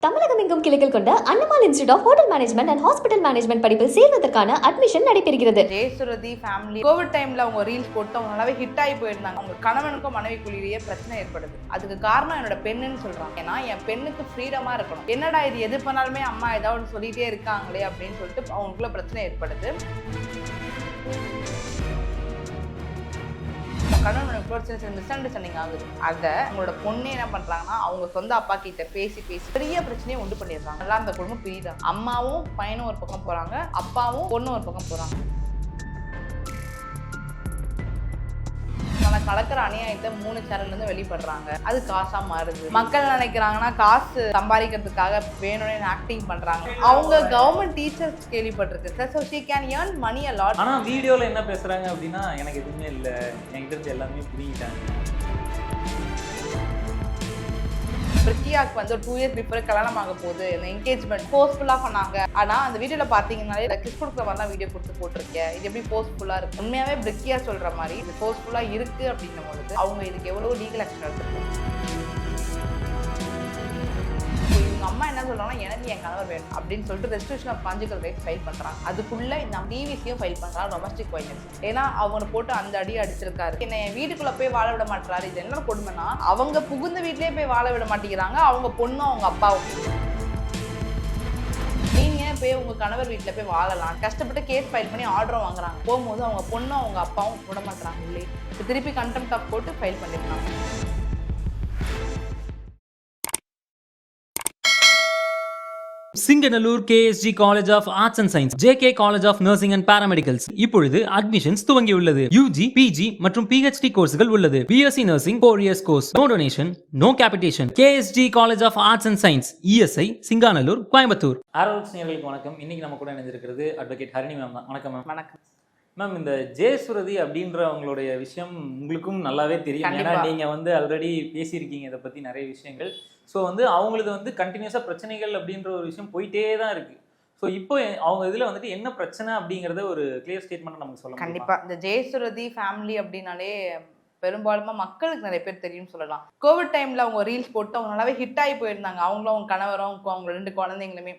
தமிழகம் எங்கும் கிளைகள் கொண்ட Annamal institute of hotel management and hospital management படிப்பில் சேர்வதற்கான அட்மிஷன் நடைபெறுகிறது. ஜெயசுரதி ஃபேமிலி கோவிட் டைம்ல அவங்க ரீல்ஸ் போட்டு அவங்க நல்லாவே ஹிட் ஆகி போயிருந்தாங்க. அவங்க கணவனுக்கும் மனைவிக்குள்ளேயே பிரச்சனை ஏற்படுது. அதுக்கு காரணம் என்னோட பெண்ணுன்னு சொல்றாங்க. ஏன்னா என் பெண்ணுக்கு ஃப்ரீடமா இருக்கணும். என்னடா இது எது பண்ணாலுமே அம்மா ஏதாவது சொல்லிட்டே இருக்காங்களே அப்படின்னு சொல்லிட்டு அவங்களுக்குள்ள பிரச்சனை ஏற்படுது. கணவன் சின்ன சின்ன மிஸ் அண்டர்ஸ்டாண்டிங் ஆகுது. அதை அவங்களோட பொண்ணு என்ன பண்றாங்கன்னா அவங்க சொந்த அப்பா கிட்ட பேசி பெரிய பிரச்சனையை உண்டு பண்ணிடுறாங்க. எல்லாம் அந்த குடும்பம் பிரியுறாங்க. அம்மாவும் பையனும் ஒரு பக்கம் போறாங்க, அப்பாவும் பொண்ணும் ஒரு பக்கம் போறாங்க. கலக்கிற அநியாயத்தை 3 சேனல்ல இருந்து வெளிப்படுறாங்க. அது காசா மாறுது. மக்கள் நினைக்கிறாங்கன்னா காசு சம்பாதிக்கிறதுக்காக வேணும்னு ஆக்டிங் பண்றாங்க. அவங்க கவர்மெண்ட் டீச்சர்ஸ் கேள்விப்பட்டிருக்கு sir. So she can earn money a lot. ஆனா வீடியோல என்ன பேசுறாங்க அப்படின்னா எனக்கு எதுவுமே இல்லை, என்கிட்ட எல்லாமே புரிஞ்சுட்டாங்க. பிரிக்கியாக்கு வந்து 2 இயர்ஸ் பிஃபோர் கல்யாணம் ஆக போகுது. இந்த என்கேஜ்மெண்ட் போஸ்ட்ஃபுல்லாக பண்ணாங்க. ஆனால் அந்த வீடியோவில் பார்த்தீங்கன்னாலே கிஸ் கொடுக்குற மாதிரி தான் வீடியோ கொடுத்து போட்டிருக்கேன். இது எப்படி போஸ்ட்ஃபுல்லாக இருக்கு? உண்மையாகவே பிரிக்கியா சொல்கிற மாதிரி இது போஸ்ட்ஃபுல்லாக இருக்குது அப்படின்னும் பொழுது அவங்க இதுக்கு எவ்வளோ லீகல் ஆக்ஷன் எடுத்துருக்காங்க. இவங்க அம்மா என்ன சொல்றாங்கன்னா எனக்கு என் கணவர் வேணும் அப்படின்னு சொல்லிட்டு restriction of conjugal rights file பண்றாங்க. அதுக்குள்ள இந்த டிவிசியும் ஃபைல் பண்றாங்க, டொமஸ்டிக் வயலன்ஸ். ஏன்னா அவங்க போட்டு அந்த அடி அடிச்சிருக்காரு. என்ன என் வீட்டுக்குள்ள போய் வாழ விட மாட்டாரு. இது என்ன கொடுமைனா அவங்க புகுந்த வீட்லயே போய் வாழ விட மாட்டேங்கிறாங்க. அவங்க பொண்ணும் அவங்க அப்பாவும். நீங்க போய் உங்க கணவர் வீட்டுல போய் வாழலாம் கஷ்டப்பட்டு கேஸ் ஃபைல் பண்ணி ஆர்டரும் வாங்குறாங்க. போகும்போது அவங்க பொண்ணும் அவங்க அப்பாவும் விட மாட்டாங்க. இல்லை திருப்பி கண்டெம்ட் ஆஃப் போட்டு ஃபைல் பண்ணிருக்காங்க. Singanallur KSG college of arts and science, JK college of nursing and paramedicals இப்பொழுது அட்மிஷன்ஸ் துவங்கியுள்ளது. UG, PG மற்றும் PhD கோர்ஸ்கள் உள்ளது. BSc nursing 4 years course. No donation, no capitation. KSG college of arts and science, ESI, Singanallur, Coimbatore. ஆரோக்கிய நேயர்களுக்கு வணக்கம். இன்னைக்கு நம்ம கூட இணைஞ்சிருக்கிறது அட்வொகேட் ஹரிணி மேம் தான். வணக்கம் மேம். வணக்கம் மேம். இந்த ஜெயசுரதி அப்படின்றவங்களுடைய விஷயம் உங்களுக்கும் நல்லாவே தெரியும். ஏன்னா நீங்க வந்து ஆல்ரெடி பேசியிருக்கீங்க இதை பத்தி நிறைய விஷயங்கள். ஸோ வந்து அவங்களுக்கு வந்து கண்டினியூஸாக பிரச்சனைகள் அப்படின்ற ஒரு விஷயம் போயிட்டே தான் இருக்கு. ஸோ இப்போ அவங்க இதில் வந்துட்டு என்ன பிரச்சனை அப்படிங்கிறத ஒரு கிளியர் ஸ்டேட்மெண்ட் நமக்கு சொல்லலாம். கண்டிப்பாக இந்த ஜெயசுரதி ஃபேமிலி அப்படின்னாலே பெரும்பாலுமா மக்களுக்கு நிறைய பேர் தெரியும்னு சொல்லலாம். கோவிட் டைம்ல அவங்க ரீல்ஸ் போட்டு அவங்க நல்லாவே ஹிட் ஆகி போயிருந்தாங்க. அவங்களும் அவங்க கணவரும் அவங்க 2 குழந்தைங்களுமே.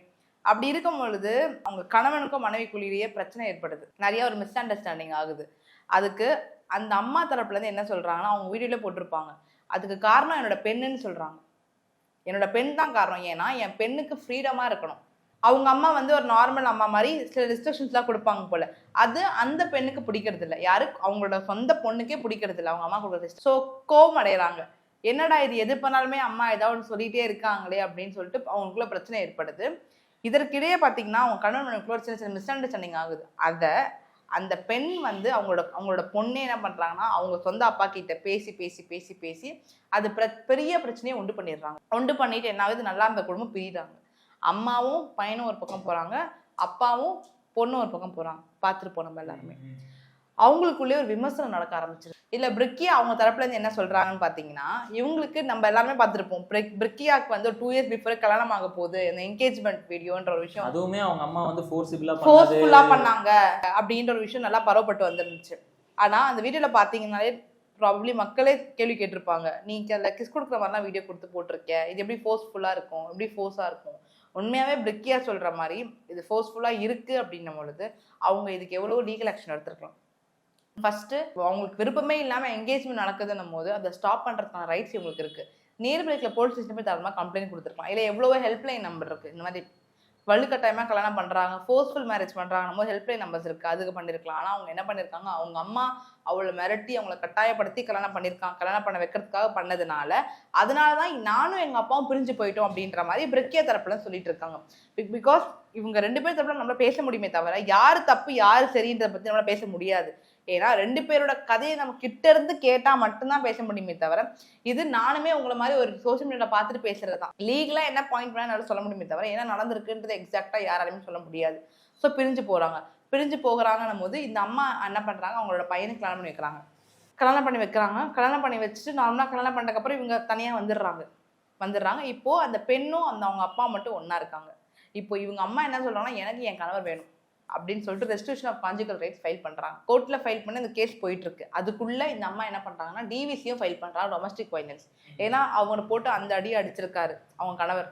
அப்படி இருக்கும் பொழுது அவங்க கணவனுக்கும் மனைவிக்குள்ளேயே பிரச்சனை ஏற்படுது. நிறைய ஒரு மிஸ் அண்டர்ஸ்டாண்டிங் ஆகுது. அதுக்கு அந்த அம்மா தரப்புலேருந்து என்ன சொல்றாங்கன்னா அவங்க வீடியோல போட்டிருப்பாங்க. அதுக்கு காரணம் என்னோட பெண்ணுன்னு சொல்றாங்க. என்னோட பெண் தான் காரணம். ஏன்னா என் பெண்ணுக்கு ஃப்ரீடமா இருக்கணும். அவங்க அம்மா வந்து ஒரு நார்மல் அம்மா மாதிரி சில ரெஸ்ட்ரிக்ஷன்ஸ்லாம் கொடுப்பாங்க போல. அது அந்த பெண்ணுக்கு பிடிக்கிறது இல்லை. யாருக்கு அவங்களோட சொந்த பொண்ணுக்கே பிடிக்கிறது இல்லை அவங்க அம்மா கொடுக்குறது. ஸோ கோவம் அடைகிறாங்க. என்னடா இது எது பண்ணாலுமே அம்மா ஏதாவது சொல்லிட்டே இருக்காங்களே அப்படின்னு சொல்லிட்டு அவங்களுக்குள்ள பிரச்சனை ஏற்படுது. இதற்கிடையே பார்த்தீங்கன்னா அவங்க கணவனுக்குள்ள சின்ன சின்ன மிஸ் அண்டர்ஸ்டாண்டிங் ஆகுது. அதை அந்த பெண் வந்து அவங்களோட பொண்ணே என்ன பண்றாங்கன்னா அவங்க சொந்த அப்பா கிட்ட பேசி அது பெரிய பிரச்சனையை உண்டு பண்ணிடுறாங்க. உண்டு பண்ணிட்டு என்ன ஆகுது, நல்லா அந்த குடும்பம் பிரியுறாங்க. அம்மாவும் பையனும் ஒரு பக்கம் போறாங்க, அப்பாவும் பொண்ணும் ஒரு பக்கம் போறாங்க. பார்த்துட்டு போனோம் எல்லாருமே. அவங்களுக்குள்ளே ஒரு விமர்சனம் நடக்க ஆரம்பிச்சிருக்கு. இல்ல பிரிக்கியா அவங்க தரப்புல இருந்து என்ன சொல்றாங்கன்னு பாத்தீங்கன்னா இவங்களுக்கு நம்ம எல்லாருமே பார்த்துருப்போம். பிரிக்கியாக்கு வந்து 2 இயர்ஸ் பிஃபோர் கல்யாணம் ஆக போகுது. இந்த என்கேஜ்மெண்ட் வீடியோன்ற ஒரு விஷயம் அதுவுமே அவங்க அம்மா வந்து ஃபோர்ஸ்ஃபுல்லா பண்ணாங்க அப்படின்ற ஒரு விஷயம் நல்லா பரவப்பட்டு வந்துருந்துச்சு. ஆனா அந்த வீடியோல பாத்தீங்கன்னாலே ப்ராபப்ளி மக்களே கேள்வி கேட்டிருப்பாங்க. நீங்க அதில் கிஸ் கொடுக்குற மாதிரிலாம் வீடியோ கொடுத்து போட்டிருக்கேன். இது எப்படி ஃபோர்ஸ்ஃபுல்லா இருக்கும், எப்படி ஃபோர்ஸா இருக்கும்? உண்மையாவே பிரிக்கியா சொல்ற மாதிரி இது ஃபோர்ஸ்ஃபுல்லா இருக்கு அப்படின்னும் பொழுது அவங்க இதுக்கு எவ்வளவு லீகல் ஆக்ஷன் எடுத்திருக்கலாம். ஃபர்ஸ்ட் அவங்களுக்கு விருப்பமே இல்லாமல் என்கேஜ்மெண்ட் நடக்குதுன்னும் போது அதை ஸ்டாப் பண்ணுறதுக்கான ரைட்ஸ் இவங்களுக்கு இருக்குது. நீர்பிரிக்கில் போலீஸ் ஸ்டேஷன் போய் தரமாக கம்ப்ளைண்ட் கொடுத்துருக்கலாம். இல்லை எவ்வளவோ ஹெல்ப்லைன் நம்பர் இருக்குது. இந்த மாதிரி வலுக்கட்டாயமாக கல்யாணம் பண்ணுறாங்க, ஃபோர்ஸ்ஃபுல் மேரேஜ் பண்ணுறாங்க, போது ஹெல்ப்லைன் நம்பர்ஸ் இருக்குது, அதுக்கு பண்ணியிருக்கலாம். ஆனால் அவங்க என்ன பண்ணியிருக்காங்க, அவங்க அம்மா அவளை மிரட்டி அவங்கள கட்டாயப்படுத்தி கல்யாணம் பண்ணியிருக்காங்க. கல்யாணம் பண்ண வைக்கிறதுக்காக பண்ணதுனால அதனால தான் நானும் எங்கள் அப்பாவும் பிரிஞ்சு போயிட்டோம் அப்படின்ற மாதிரி பிரிக்கியா தரப்புல சொல்லிட்டு இருக்காங்க. பிகாஸ் இவங்க 2 பேர் தரப்புல நம்மளால பேச முடியுமே தவிர யார் தப்பு யார் சரின்றதை பற்றி நம்மளால பேச முடியாது. ஏன்னா 2 பேரோட கதையை நம்ம கிட்ட இருந்து கேட்டா மட்டும்தான் பேச முடியுமே தவிர இது நானுமே உங்களை மாதிரி ஒரு சோசியல் மீடியால பார்த்துட்டு பேசுறது தான். லீகலா என்ன பாயிண்ட் வேணாலும் சொல்ல முடியுமே தவிர என்ன நடந்திருக்குன்றது எக்ஸாக்டா யாராலையுமே சொல்ல முடியாது. ஸோ பிரிஞ்சு போகிறாங்கன்னும் போது இந்த அம்மா என்ன பண்றாங்க, அவங்களோட பையனுக்கு கல்யாணம் பண்ணி வைக்கிறாங்க. கல்யாணம் பண்ணி வச்சுட்டு நார்மலாக கல்யாணம் பண்ணதுக்கப்புறம் இவங்க தனியா வந்துடுறாங்க. இப்போ அந்த பெண்ணும் அவங்க அப்பா மட்டும் ஒன்னா இருக்காங்க. இப்போ இவங்க அம்மா என்ன சொல்றாங்கன்னா எனக்கு என் கணவர் வேணும் அப்படின்னு சொல்லிட்டு restriction of conjugal rights file பண்றாங்க. கோர்ட்ல ஃபைல் பண்ணி இந்த கேஸ் போயிட்டு இருக்கு. அதுக்குள்ள இந்த அம்மா என்ன பண்றாங்கன்னா டிவிசியும் ஃபைல் பண்றாங்க, டொமஸ்டிக் வயலன்ஸ். ஏன்னா அவங்க போட்டு அந்த அடி அடிச்சிருக்காரு அவங்க கணவர்.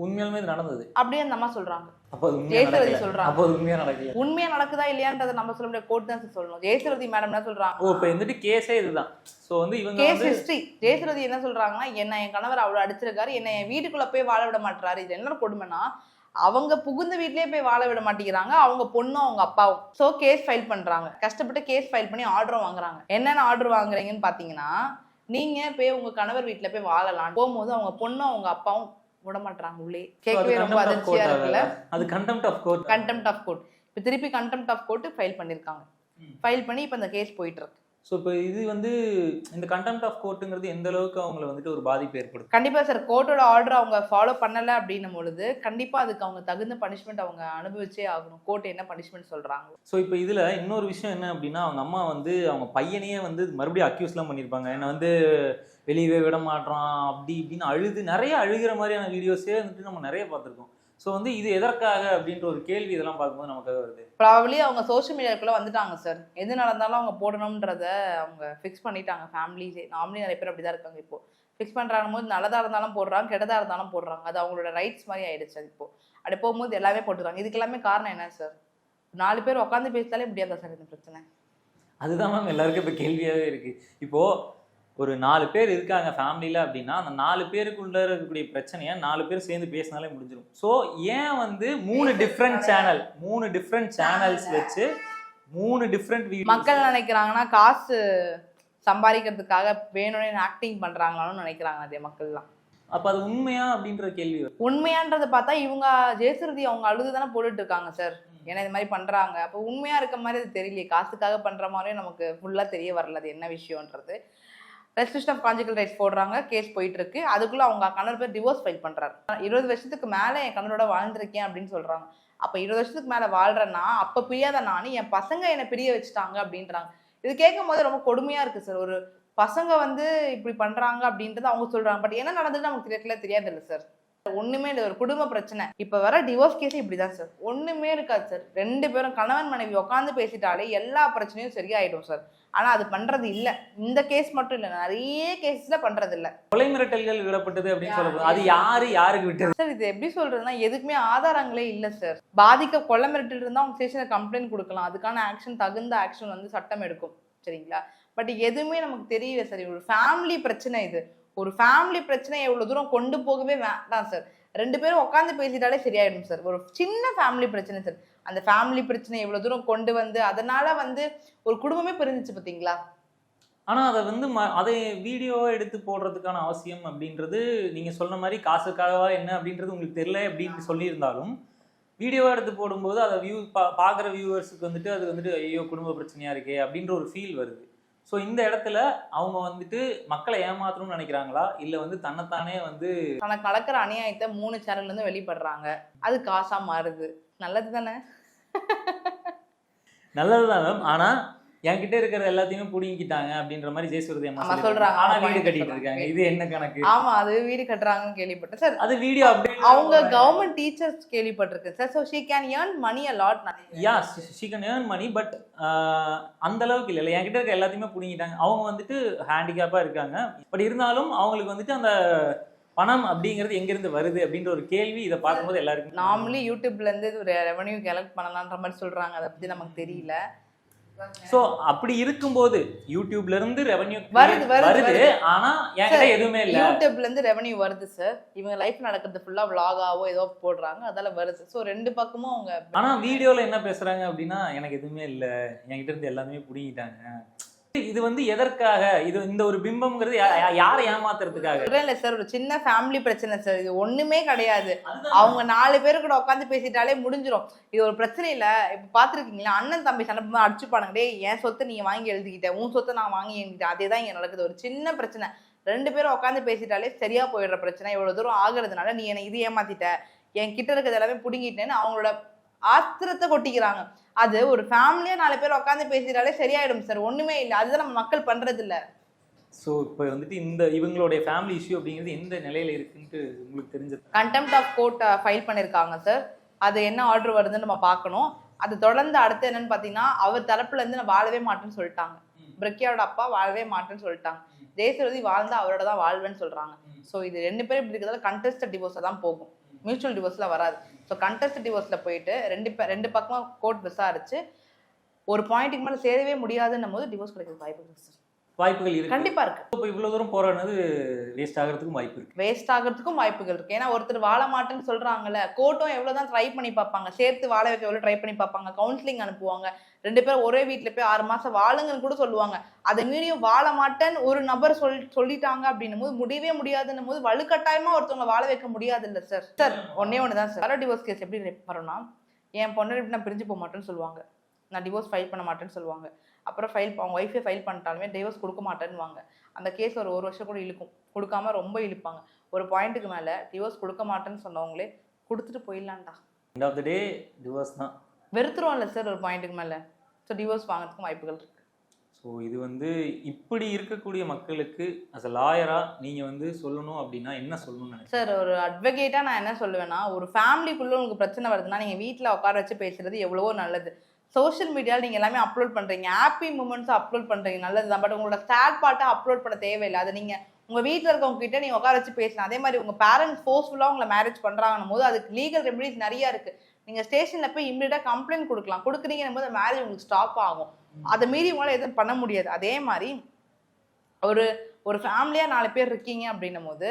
உண்மையாலுமே இது நடந்தது. அப்படியே அந்த அம்மா சொல்றாங்க. அப்போ அது உண்மையா ஜெயசுரதி நடக்கல. சொல்றாங்க. அப்போ அது உண்மையா நடக்கல. உண்மையா நடக்குதா இல்லையான்றதை நம்ம சொல்ல முடியாது, கோர்ட் தான் சொல்லணும். ஜெயசுரதி மேடம் என்ன சொல்றாங்க, இப்போ வந்துட்டு கேஸே இதுதான். ஸோ வந்து இவங்க கேஸ் வந்து ஹிஸ்டரி. ஜெயசுரதி என்ன சொல்றாங்கன்னா, என்ன என் கணவர் அவ்வளவு அடிச்சிருக்காரு, என்ன என் வீட்டுக்குள்ள போய் வாழ விட மாட்டாரு. இது என்ன கொடுமைன்னா, அவங்க புகுந்த வீட்லயே போய் வாழ விட மாட்டேங்கிறாங்க, அவங்க பொண்ணும் அவங்க அப்பாவும். ஸோ கேஸ் ஃபைல் பண்றாங்க. கஷ்டப்பட்டு கேஸ் ஃபைல் பண்ணி ஆர்டரும் வாங்குறாங்க. என்னென்ன ஆர்டர் வாங்குறீங்கன்னு பாத்தீங்கன்னா, நீங்க போய் உங்க கணவர் வீட்டுல போய் வாழலாம் போகும்போது அவங்க பொண்ணும் அவங்க அப்பாவும் விட மாட்டாங்க உள்ளே. கேட்கவே ரொம்ப அதிர்ச்சியா இருக்குல்ல. அது contempt of court. Contempt of court. இப்போ திருப்பி கண்டெம்ட் ஆஃப் கோர்ட் ஃபைல் பண்ணிருக்காங்க. ஃபைல் பண்ணி இப்போ இந்த கேஸ் போயிட்டு இருக்கு. ஸோ இப்போ இது வந்து இந்த கண்டெம்ட் ஆஃப் கோர்ட்டுங்கிறது எந்த அளவுக்கு அவங்களை வந்துட்டு ஒரு பாதிப்பு ஏற்படுது? கண்டிப்பாக சார், கோர்ட்டோட ஆர்டர் அவங்க ஃபாலோ பண்ணலை அப்படின்னும் பொழுது கண்டிப்பாக அதுக்கு அவங்க தகுந்த பனிஷ்மெண்ட் அவங்க அனுபவிச்சே ஆகணும். கோர்ட் என்ன பனிஷ்மெண்ட் சொல்கிறாங்க. ஸோ இப்போ இதில் இன்னொரு விஷயம் என்ன அப்படின்னா, அவங்க அம்மா வந்து அவங்க பையனையே வந்து மறுபடியும் அக்யூஸ்லாம் பண்ணியிருப்பாங்க. என்னை வந்து வெளியவே விட மாட்டான் அப்படி இப்படின்னு அழுது நிறைய அழுகிற மாதிரியான வீடியோஸே வந்துட்டு நம்ம நிறைய பார்த்துருக்கோம். ஸோ வந்து இது எதற்காக அப்படின்ற ஒரு கேள்வி இதெல்லாம் பார்க்கும்போது நமக்காக வருது. ப்ராபப்ளி அவங்க சோஷியல் மீடியாக்குள்ளே வந்துட்டாங்க சார். எது நடந்தாலும் அவங்க போடணுன்றத அவங்க ஃபிக்ஸ் பண்ணிட்டாங்க. ஃபேமிலிஸே நார்மலி நிறைய பேர் அப்படி தான் இருக்காங்க. இப்போ ஃபிக்ஸ் பண்ணுறாங்க போது நல்லதாக இருந்தாலும் போடுறாங்க, கெட்டதாக இருந்தாலும் போடுறாங்க. அது அவங்களோட ரைட்ஸ் மாதிரி ஆயிடுச்சு. அது இப்போ அப்படி போகும்போது எல்லாமே போட்டுறாங்க. இதுக்கு எல்லாமே காரணம் என்ன சார்? 4 பேர் உட்காந்து பேசிட்டாலே முடியாதா சார் இந்த பிரச்சனை? அதுதான் மேம் எல்லாருக்கும் இப்போ கேள்வியாகவே இருக்குது. இப்போது ஒரு 4 பேர் இருக்காங்க ஃபேமிலியில் அப்படின்னா, அந்த 4 பேருக்குள்ள இருக்கக்கூடிய பிரச்சனையை 4 பேர் சேர்ந்து பேசினாலே முடிஞ்சிடும். ஸோ ஏன் வந்து 3 டிஃப்ரெண்ட் சேனல்ஸ் வச்சு 3 டிஃப்ரெண்ட் வீடியோ மக்கள் நினைக்கிறாங்கன்னா காசு சம்பாதிக்கிறதுக்காக வேணும்னே ஆக்டிங் பண்றாங்களான்னு நினைக்கிறாங்க அதே மக்கள்லாம். அப்போ அது உண்மையா அப்படின்ற கேள்வி வரும். உண்மையான்றதை பார்த்தா இவங்க ஜெயசுரதி அவங்க அழுது தானே போட்டுட்டு இருக்காங்க சார். ஏன்னா இது மாதிரி பண்றாங்க. அப்போ உண்மையா இருக்க மாதிரி அது தெரியலையே. காசுக்காக பண்ற மாதிரியும் நமக்கு ஃபுல்லா தெரிய வரல அது என்ன விஷயம்ன்றது. ரெஸ்ட்ரிக்ஷன் ஆஃப் கான்ஜுகல் ரைட்ஸ் போடுறாங்க, கேஸ் போயிட்டு இருக்கு. அதுக்குள்ள அவங்க கணவர் பேர் டிவோர்ஸ் ஃபைல் பண்றாரு. 20 வருஷத்துக்கு மேல என் கணவரோட வாழ்ந்திருக்கேன் அப்படின்னு சொல்றாங்க. அப்ப 20 வருஷத்துக்கு மேல வாழ்றேன்னா அப்ப பிரியாத நானும் என் பசங்க என்னை பிரிய வச்சுட்டாங்க அப்படின்றாங்க. இது கேட்கும் போது ரொம்ப கொடுமையா இருக்கு சார். ஒரு பசங்க வந்து இப்படி பண்றாங்க அப்படின்றது அவங்க சொல்றாங்க. பட் என்ன நடந்ததுன்னு நமக்கு தெரியாது இல்லை சார். ஒண்ணுமே இல்லை, ஒரு குடும்ப பிரச்சனை. இப்ப வர டிவோர்ஸ் கேஸ் இப்படிதான் சார். ஒண்ணுமே இருக்காது சார். 2 பேரும் கணவன் மனைவி உட்காந்து பேசிட்டாலே எல்லா பிரச்சனையும் சரியாயிடும் சார். ஆனா அது பண்றது இல்ல. இந்த கேஸ் மட்டும் இல்ல, நிறைய கேஸ்ல பண்றது இல்ல. கொலை மிரட்டல்கள் விடப்பட்டது அப்படின்னு சொல்லப்படுது. அது யாருக்கு விட்டது சார்? இது எப்படி சொல்றதுன்னா, எதுக்குமே ஆதாரங்களே இல்ல சார். கொலை மிரட்டல் இருந்தா அவங்க ஸ்டேஷன்ல கம்ப்ளைண்ட் கொடுக்கலாம். அதுக்கான ஆக்ஷன், தகுந்த ஆக்ஷன் வந்து சட்டம் எடுக்கும். சரிங்களா? பட் எதுவுமே நமக்கு தெரியல சார். ஒரு ஃபேமிலி பிரச்சனை இது. ஒரு ஃபேமிலி பிரச்சனை எவ்வளவு தூரம் கொண்டு போகவே வேண்டாம் சார். 2 பேரும் உட்காந்து பேசிட்டாலே சரியாயிடும் சார். ஒரு சின்ன ஃபேமிலி பிரச்சனை சார். அந்த ஃபேமிலி பிரச்சனை எவ்வளவு தூரம் கொண்டு வந்து அதனால வந்து ஒரு குடும்பமே பிரிஞ்சிச்சு பாத்தீங்களா? ஆனா அதை வந்து அதை வீடியோவா எடுத்து போடுறதுக்கான அவசியம் அப்படின்றது நீங்க சொன்ன மாதிரி காசுக்காகவா என்ன அப்படின்றது உங்களுக்கு தெரியல அப்படின்னு சொல்லியிருந்தாலும், வீடியோவா எடுத்து போடும்போது அதை பார்க்குற வியூவர்ஸுக்கு வந்துட்டு அது வந்துட்டு ஐயோ குடும்ப பிரச்சனையா இருக்கே அப்படின்ற ஒரு ஃபீல் வருது. ஸோ இந்த இடத்துல அவங்க வந்துட்டு மக்களை ஏமாத்தணும்னு நினைக்கிறாங்களா, இல்லை வந்து தன்னைத்தானே வந்து தனக்கு நடக்கிற அநியாயத்தை 3 சேனல்ல இருந்து வெளிப்படுறாங்க, அது காசா மாறுது. நல்லது தானே? நல்லதுதான் மேம். ஆனா என்கிட்ட இருக்கிற எல்லாத்தையுமே புடிங்கிட்டாங்க அப்படின்ற மாதிரி ஜெயசுரதி அம்மா சொல்றாங்க. ஆனா வீடு கட்டிட்டு இருக்காங்க. இது என்ன கணக்கு? ஆமா, அது வீடு கட்டுறாங்கன்னு கேள்விப்பட்டேன் சார். அது வீடியோ அப்டேட் அவங்க கவர்மெண்ட் டீச்சர்ஸ் கேள்விப்பட்டிருக்கேன் sir. So she can earn money a lot. Yeah she can earn money, but அந்த அளவுக்கு இல்லை. என்கிட்ட இருக்க எல்லாத்தையுமே புடிங்கிட்டாங்க. அவங்க வந்துட்டு ஹேண்டிகேப்பா இருக்காங்க. பட் இருந்தாலும் அவங்களுக்கு வந்துட்டு அந்த பணம் அப்படிங்கிறது எங்கிருந்து வருது அப்படின்ற ஒரு கேள்வி இதை பார்க்கும்போது எல்லாருக்கும். நார்மலி யூடியூப்ல இருந்து ஒரு ரெவன்யூ கலெக்ட் பண்ணலான்ற மாதிரி சொல்றாங்க. அதை பத்தி நமக்கு தெரியல. சோ அப்படி இருக்கும்போது யூடியூப்ல இருந்து ரெவென்யூ வருது. ஆனா என்கிட்ட எதுவுமே இல்ல. யூடியூப்ல இருந்து ரெவென்யூ வருது சார். இவங்க லைஃப் நடக்கிறது ஃபுல்லா vlog-ஆவோ ஏதோ போடுறாங்க, அதால வருது. சோ 2 பக்கமும் அவங்க. ஆனா வீடியோல என்ன பேசுறாங்க அப்படின்னா, எனக்கு எதுவுமே இல்ல, என்கிட்ட இருந்து எல்லாமே புடிங்கிட்டாங்க. இது வந்து எதற்காக? இது இந்த ஒரு பிம்பம்ங்கிறது யாரை ஏமாத்துறதுக்காக இல்ல சார். ஒரு சின்ன ஃபேமிலி பிரச்சனை சார். இது ஒண்ணுமே கிடையாது. அவங்க 4 பேரு கூட உட்காந்து பேசிட்டாலே முடிஞ்சிடும். இது ஒரு பிரச்சனை இல்ல. இப்ப பாத்துருக்கீங்களா, அண்ணன் தம்பி சண்டை அடிச்சுப்பானுங்க. டே என் சொத்தை நீங்க வாங்கி எழுதிக்கிட்டேன், உன் சொத்தை நான் வாங்கி எழுதிட்டேன். அதேதான் இங்க நடக்குது. ஒரு சின்ன பிரச்சனை 2 பேரும் உட்காந்து பேசிட்டாலே சரியா போயிடுற பிரச்சனை இவ்வளவு தூரம் ஆகுறதுனால நீ என்ன இது ஏமாத்திட்ட, என் கிட்ட இருக்கிறது எல்லாமே புடுங்கிட்டேன்னு அவங்களோட ஆத்திரத்தை கொட்டிக்கிறாங்க. அது ஒரு ஃபேமிலியா 4 பேர் உட்காந்து பேசிட்டாலே சரியாயிடும் சார். ஒண்ணுமே இல்லை. அதுதான் நம்ம மக்கள் பண்றது இல்ல. ஸோ இப்போ வந்துட்டு இந்த இவங்களுடைய ஃபேமிலி இஷ்யூ அப்படிங்கிறது எந்த நிலையில இருக்குன்ட்டு உங்களுக்கு தெரிஞ்சது? கண்டெம்ட் ஆஃப் கோர்ட் ஃபைல் பண்ணியிருக்காங்க சார். அது என்ன ஆர்டர் வருதுன்னு நம்ம பார்க்கணும். அது தொடர்ந்து அடுத்து என்னன்னு பார்த்தீங்கன்னா, அவர் தரப்புல இருந்து நான் வாழவே மாட்டேன்னு சொல்லிட்டாங்க. பிரக்யாவோட அப்பா வாழவே மாட்டேன்னு சொல்லிட்டாங்க. ஜெயசுரதி வாழ்ந்தா அவரோட தான் வாழ்வேன்னு சொல்றாங்க. ஸோ இது 2 பேரும் இப்படி இருக்கிறதால கண்டெஸ்டட் டிவோர்ஸா தான் போகும். மியூச்சுவல் டிவோர்ஸ்லாம் வராது. ஸோ கண்டெஸ்ட் டிவோர்ஸில் போயிட்டு ரெண்டு பக்கமாக கோர்ட் விசாரிச்சு ஒரு பாயிண்ட்டுக்கு மேலே சேரவே முடியாதுன்னும் போது டிவோர்ஸ் கிடைக்கிறது வாய்ப்பு இருக்கு சார். வாய்ப்புகள் இருக்கு. கண்டிப்பா இருக்கு. இப்போ இவ்வளவு தூரம் போராடினது வேஸ்ட் ஆகிறதுக்கும் வாய்ப்பு இருக்கு. வேஸ்ட் ஆகிறதுக்கும் வாய்ப்புகள் இருக்கு. ஏன்னா ஒருத்தர் வாழ மாட்டேன்னு சொல்றாங்கல்ல, கோர்ட்டும் எவ்வளவுதான் ட்ரை பண்ணி பார்ப்பாங்க, சேர்த்து வாழ வைக்க எவ்வளவு ட்ரை பண்ணி பார்ப்பாங்க, கவுன்சிலிங் அனுப்புவாங்க, 2 பேரும் ஒரே வீட்டுல போய் 6 மாசம் வாழுங்கன்னு கூட சொல்லுவாங்க. அதை மீறியும் வாழ மாட்டேன்னு ஒரு நபர் சொல்லிட்டாங்க அப்படின்னும் போது முடியவே முடியாதுன்னும் போது வலுக்கட்டாயமா ஒருத்தவங்க வாழ வைக்க முடியாது இல்ல சார். சார் ஒன்னே ஒண்ணுதான் சார், டிவோர்ஸ் கேஸ் எப்படி வரும்னா, என் பொண்ணு நான் பிரிஞ்சு போக மாட்டேன்னு சொல்லுவாங்க, நான் டிவோர்ஸ் ஃபைல் பண்ண மாட்டேன்னு சொல்லுவாங்க. அப்புறம் அவங்க ஒய்ஃபே ஃபைல் பண்ணிட்டாலுமே டிவோர்ஸ் கொடுக்க மாட்டேன்னுவாங்க. அந்த கேஸ் ஒரு வருஷம் கூட இழுக்கும், கொடுக்காம ரொம்ப இழுப்பாங்க. ஒரு பாயிண்ட்டுக்கு மேலே டிவோர்ஸ் கொடுக்க மாட்டேன்னு சொன்னவங்களே கொடுத்துட்டு போயிடலான்டா. End of the day divorce தான். வெறுத்துருவோம்ல சார் ஒரு பாயிண்ட்டுக்கு மேலே. ஸோ டிவோர்ஸ் வாங்கிறதுக்கும் வாய்ப்புகள் இருக்கு. ஸோ இது வந்து இப்படி இருக்கக்கூடிய மக்களுக்கு அஸ் அ லாயராக நீங்கள் சொல்லணும் அப்படின்னா என்ன சொல்லணும்னு நினைக்கிறேன் சார்? ஒரு அட்வொகேட்டாக நான் என்ன சொல்லுவேன்னா, ஒரு ஃபேமிலிக்குள்ளே உங்களுக்கு பிரச்சனை வருதுன்னா நீங்கள் வீட்டில் உட்கார வச்சு பேசுறது எவ்வளவோ நல்லது. சோஷியல் மீடியாவில் நீங்கள் எல்லாமே அப்லோட் பண்ணுறீங்க, ஹாப்பி மூமெண்ட்ஸை அப்லோட் பண்ணுறீங்க, நல்லது தான். பட் உங்களோட சேட் பார்ட்டை அப்லோட் பண்ண தேவையில்லை. அதை நீங்கள் உங்கள் வீட்டில் இருக்கவங்க கிட்ட நீங்கள் உட்கார வச்சு பேசலாம். அதே மாதிரி உங்கள் பேரண்ட்ஸ் ஃபோர்ஸ்ஃபுல்லாக உங்களை மேரேஜ் பண்ணுறாங்கன்னும் போது அதுக்கு லீகல் ரெமெடிஸ் நிறையா இருக்குது. நீங்கள் ஸ்டேஷனில் போய் இம்மிடியாக கம்ப்ளைண்ட் கொடுக்கலாம். கொடுக்குறீங்கன்னும் போது மேரேஜ் உங்களுக்கு ஸ்டாப் ஆகும். அதை மீறி உங்களால் எதுவும் பண்ண முடியாது. அதே மாதிரி ஒரு ஃபேமிலியாக 4 பேர் இருக்கீங்க அப்படின்னும் போது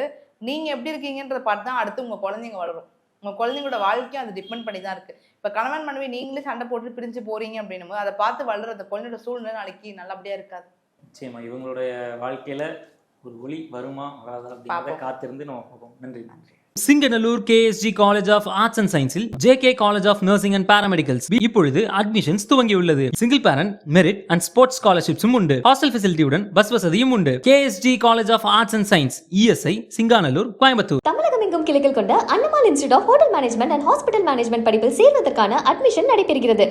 நீங்கள் எப்படி இருக்கீங்கன்றதை பார்த்து தான் அடுத்து உங்கள் குழந்தைங்க வளரும். உங்கள் குழந்தைங்களோட வாழ்க்கையும் அது டிபெண்ட் பண்ணி தான் இருக்குது. இப்போ கணவன் மனைவி நீங்களே சண்டை போட்டு பிரிஞ்சு போகிறீங்க அப்படின்னும் போது அதை பார்த்து வளர அந்த குழந்தையோட சூழ்நிலை நாளைக்கு நல்லபடியாக இருக்காது. நிச்சயமா இவங்களுடைய வாழ்க்கையில் ஒரு ஒளி வருமா வராதா அப்படிங்கிறத காத்திருந்து நம்ம பார்ப்போம். நன்றி. Singanallur KSG college of arts and சயின்ஸில் JK college of nursing and paramedicals இப்பொழுது அட்மிஷன்ஸ் துவங்கியுள்ளது. Single parent, merit and sports ஸ்காலர்ஷிப்ஸும் உண்டு. ஹாஸ்டல் ஃபெசிலிட்டியுடன் பஸ் வசதியும் உண்டு. KSG college of arts and science, ESI, Singanallur, Coimbatore. தமிழகம் எங்கும் கிளைகள் கொண்ட Annamal institute of hotel management and hospital management படிப்பில் சேர்வதற்கான அட்மிஷன் நடைபெறுகிறது.